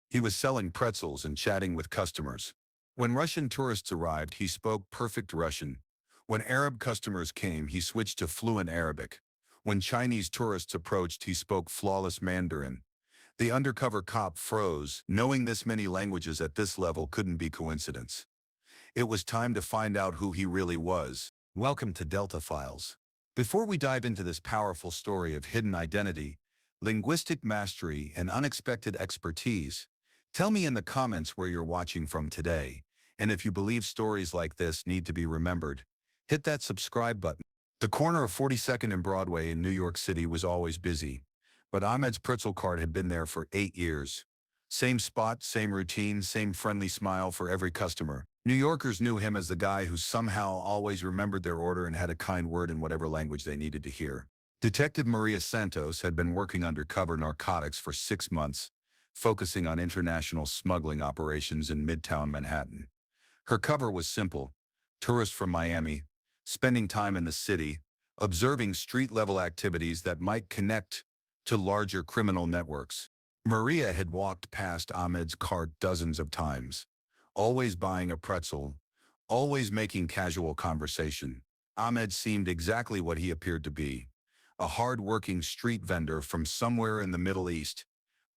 He was selling pretzels and chatting with customers. When Russian tourists arrived, he spoke perfect Russian. When Arab customers came, he switched to fluent Arabic. When Chinese tourists approached, he spoke flawless Mandarin. The undercover cop froze, knowing this many languages at this level couldn't be coincidence. It was time to find out who he really was. Welcome to Delta Files. Before we dive into this powerful story of hidden identity, linguistic mastery, and unexpected expertise, tell me in the comments where you're watching from today. And if you believe stories like this need to be remembered, hit that subscribe button. The corner of 42nd and Broadway in New York City was always busy, but Ahmed's pretzel cart had been there for 8 years. Same spot, same routine, same friendly smile for every customer. New Yorkers knew him as the guy who somehow always remembered their order and had a kind word in whatever language they needed to hear. Detective Maria Santos had been working undercover narcotics for 6 months, focusing on international smuggling operations in Midtown Manhattan. Her cover was simple: tourist from Miami, spending time in the city, observing street-level activities that might connect to larger criminal networks. Maria had walked past Ahmed's cart dozens of times, always buying a pretzel, always making casual conversation. Ahmed seemed exactly what he appeared to be: a hard-working street vendor from somewhere in the Middle East,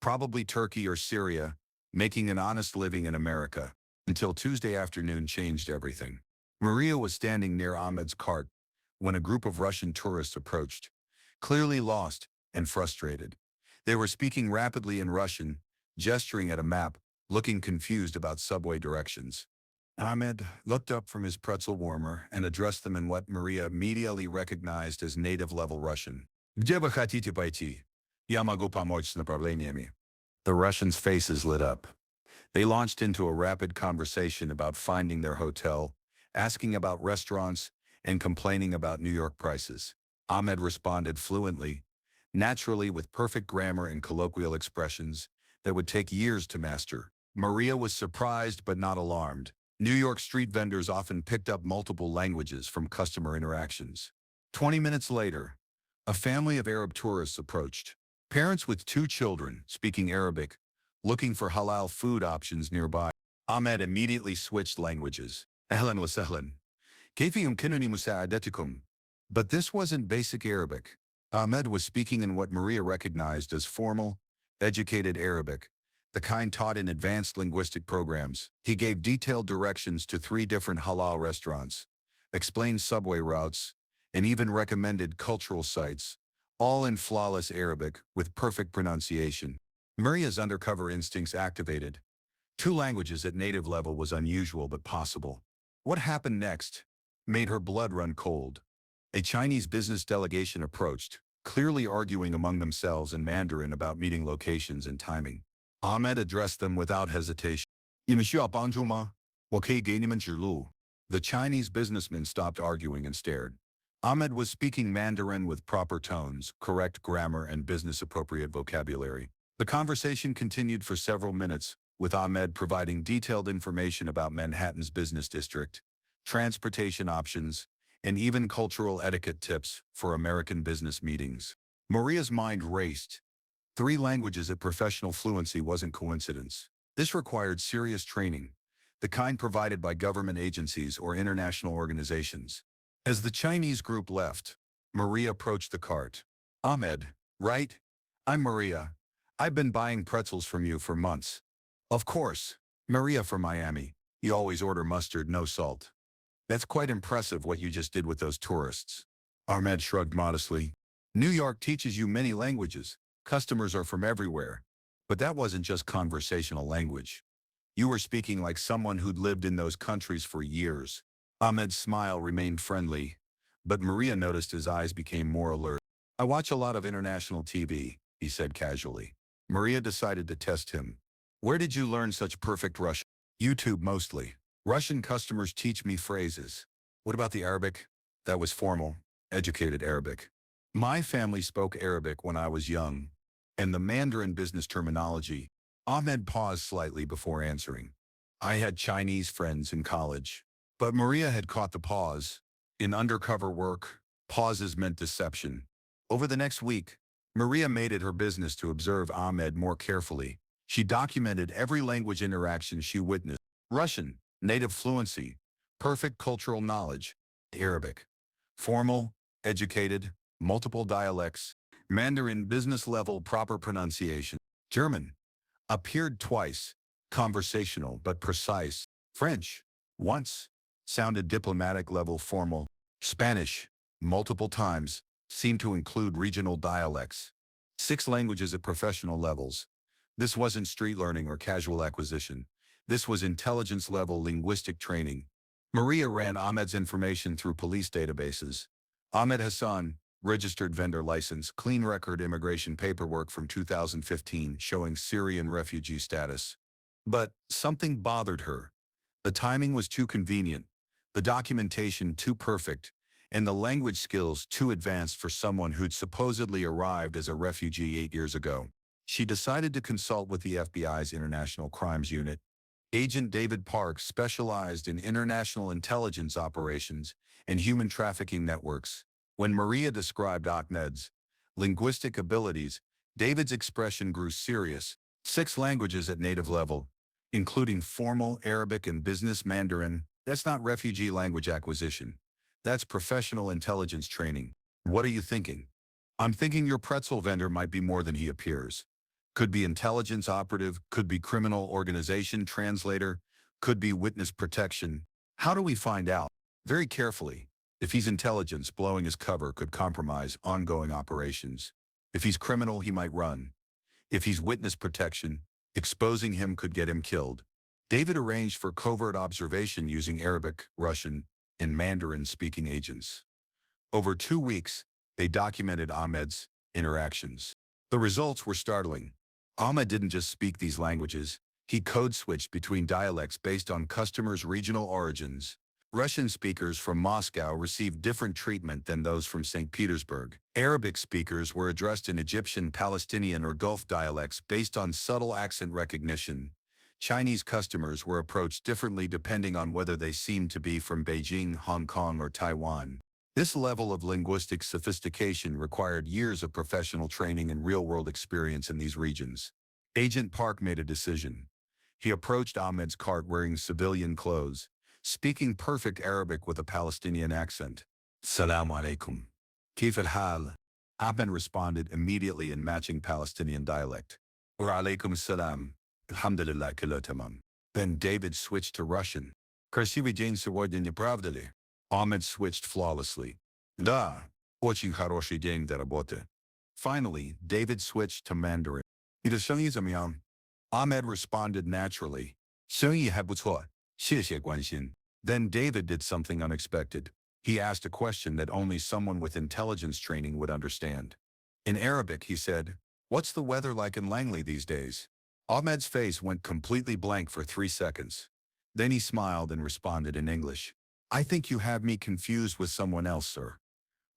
probably Turkey or Syria, making an honest living in America. Until Tuesday afternoon changed everything. Maria was standing near Ahmed's cart when a group of Russian tourists approached, clearly lost and frustrated. They were speaking rapidly in Russian, gesturing at a map, looking confused about subway directions. Ahmed looked up from his pretzel warmer and addressed them in what Maria immediately recognized as native-level Russian. Где вы хотите пойти? Я могу помочь с направлениями. The Russians' faces lit up. They launched into a rapid conversation about finding their hotel, asking about restaurants, and complaining about New York prices. Ahmed responded fluently, naturally, with perfect grammar and colloquial expressions that would take years to master. Maria was surprised but not alarmed. New York street vendors often picked up multiple languages from customer interactions. 20 minutes later, a family of Arab tourists approached. Parents with 2 children, speaking Arabic, looking for halal food options nearby. Ahmed immediately switched languages. Ahlan wa sahlan. كيف يمكنني مساعدتكم? But this wasn't basic Arabic. Ahmed was speaking in what Maria recognized as formal, educated Arabic, the kind taught in advanced linguistic programs. He gave detailed directions to 3 different halal restaurants, explained subway routes, and even recommended cultural sites, all in flawless Arabic with perfect pronunciation. Maria's undercover instincts activated. 2 languages at native level was unusual but possible. What happened next made her blood run cold. A Chinese business delegation approached, clearly arguing among themselves in Mandarin about meeting locations and timing. Ahmed addressed them without hesitation. 你们需要帮助吗？我可以给你们指路. The Chinese businessmen stopped arguing and stared. Ahmed was speaking Mandarin with proper tones, correct grammar, and business-appropriate vocabulary. The conversation continued for several minutes, with Ahmed providing detailed information about Manhattan's business district, transportation options, and even cultural etiquette tips for American business meetings. Maria's mind raced. 3 languages at professional fluency wasn't coincidence. This required serious training, the kind provided by government agencies or international organizations. As the Chinese group left, Maria approached the cart. Ahmed, right? I'm Maria. I've been buying pretzels from you for months. Of course. Maria from Miami. You always order mustard, no salt. That's quite impressive what you just did with those tourists. Ahmed shrugged modestly. New York teaches you many languages. Customers are from everywhere. But that wasn't just conversational language. You were speaking like someone who'd lived in those countries for years. Ahmed's smile remained friendly, but Maria noticed his eyes became more alert. I watch a lot of international TV, he said casually. Maria decided to test him. Where did you learn such perfect Russian? YouTube mostly. Russian customers teach me phrases. What about the Arabic? That was formal, educated Arabic. My family spoke Arabic when I was young, and the Mandarin business terminology. Ahmed paused slightly before answering. I had Chinese friends in college. But Maria had caught the pause. In undercover work, pauses meant deception. Over the next week, Maria made it her business to observe Ahmed more carefully. She documented every language interaction she witnessed. Russian, native fluency, perfect cultural knowledge. Arabic, formal, educated, multiple dialects. Mandarin, business level, proper pronunciation. German, appeared twice, conversational but precise. French, once, sounded diplomatic level, formal. Spanish, multiple times, seemed to include regional dialects. 6 languages at professional levels. This wasn't street learning or casual acquisition. This was intelligence-level linguistic training. Maria ran Ahmed's information through police databases. Ahmed Hassan, registered vendor license, clean record, immigration paperwork from 2015 showing Syrian refugee status. But something bothered her. The timing was too convenient, the documentation too perfect, and the language skills too advanced for someone who'd supposedly arrived as a refugee 8 years ago. She decided to consult with the FBI's International Crimes Unit. Agent David Park specialized in international intelligence operations and human trafficking networks. When Maria described Ahmed's linguistic abilities, David's expression grew serious. 6 languages at native level, including formal Arabic and business Mandarin. That's not refugee language acquisition. That's professional intelligence training. What are you thinking? I'm thinking your pretzel vendor might be more than he appears. Could be intelligence operative, could be criminal organization translator, could be witness protection. How do we find out? Very carefully. If he's intelligence, blowing his cover could compromise ongoing operations. If he's criminal, he might run. If he's witness protection, exposing him could get him killed. David arranged for covert observation using Arabic, Russian, and Mandarin-speaking agents. Over 2 weeks, they documented Ahmed's interactions. The results were startling. Ahmed didn't just speak these languages, he code-switched between dialects based on customers' regional origins. Russian speakers from Moscow received different treatment than those from St. Petersburg. Arabic speakers were addressed in Egyptian, Palestinian, or Gulf dialects based on subtle accent recognition. Chinese customers were approached differently depending on whether they seemed to be from Beijing, Hong Kong, or Taiwan. This level of linguistic sophistication required years of professional training and real-world experience in these regions. Agent Park made a decision. He approached Ahmed's cart wearing civilian clothes, speaking perfect Arabic with a Palestinian accent. Salaam alaikum. Kif al-hal? Ahmed responded immediately in matching Palestinian dialect. Wa alaikum salam. Alhamdulillah kilo tamam. Then David switched to Russian. Krasivый день сегодня, не правда ли? Ahmed switched flawlessly. Да, очень хороший день для работы. Finally, David switched to Mandarin. 你的生意怎么样? Ahmed responded naturally. 生意还不错，谢谢关心. Then David did something unexpected. He asked a question that only someone with intelligence training would understand. In Arabic, he said, "What's the weather like in Langley these days?" Ahmed's face went completely blank for 3 seconds. Then he smiled and responded in English. "I think you have me confused with someone else, sir.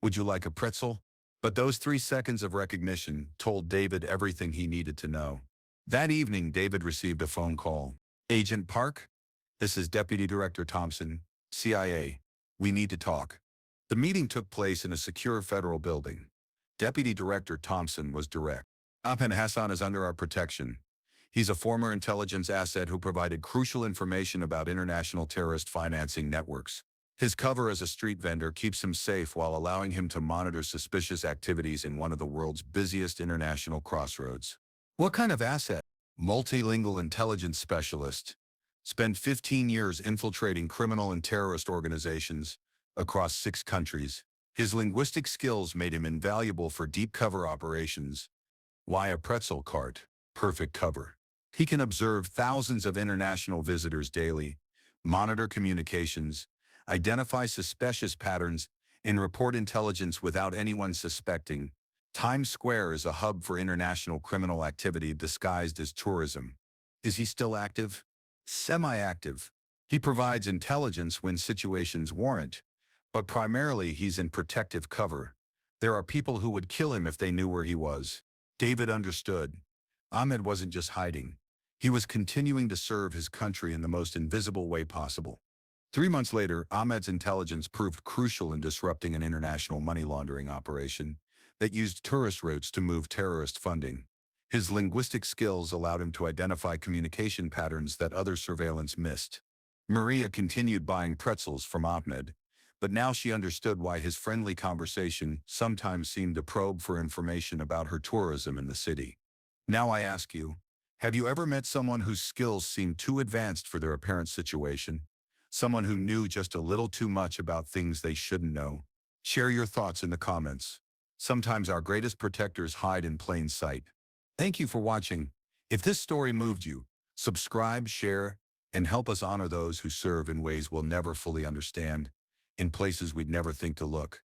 Would you like a pretzel?" But those 3 seconds of recognition told David everything he needed to know. That evening, David received a phone call. "Agent Park? This is Deputy Director Thompson, CIA. We need to talk." The meeting took place in a secure federal building. Deputy Director Thompson was direct. "Ahmed Hassan is under our protection. He's a former intelligence asset who provided crucial information about international terrorist financing networks. His cover as a street vendor keeps him safe while allowing him to monitor suspicious activities in one of the world's busiest international crossroads." What kind of asset? Multilingual intelligence specialist. Spent 15 years infiltrating criminal and terrorist organizations across 6 countries. His linguistic skills made him invaluable for deep cover operations. Why a pretzel cart? Perfect cover. He can observe thousands of international visitors daily, monitor communications, identify suspicious patterns, and report intelligence without anyone suspecting. Times Square is a hub for international criminal activity disguised as tourism. Is he still active? Semi-active. He provides intelligence when situations warrant, but primarily he's in protective cover. There are people who would kill him if they knew where he was. David understood. Ahmed wasn't just hiding. He was continuing to serve his country in the most invisible way possible. 3 months later, Ahmed's intelligence proved crucial in disrupting an international money laundering operation that used tourist routes to move terrorist funding. His linguistic skills allowed him to identify communication patterns that other surveillance missed. Maria continued buying pretzels from Ahmed, but now she understood why his friendly conversation sometimes seemed a probe for information about her tourism in the city. Now I ask you, have you ever met someone whose skills seemed too advanced for their apparent situation? Someone who knew just a little too much about things they shouldn't know? Share your thoughts in the comments. Sometimes our greatest protectors hide in plain sight. Thank you for watching. If this story moved you, subscribe, share, and help us honor those who serve in ways we'll never fully understand, in places we'd never think to look.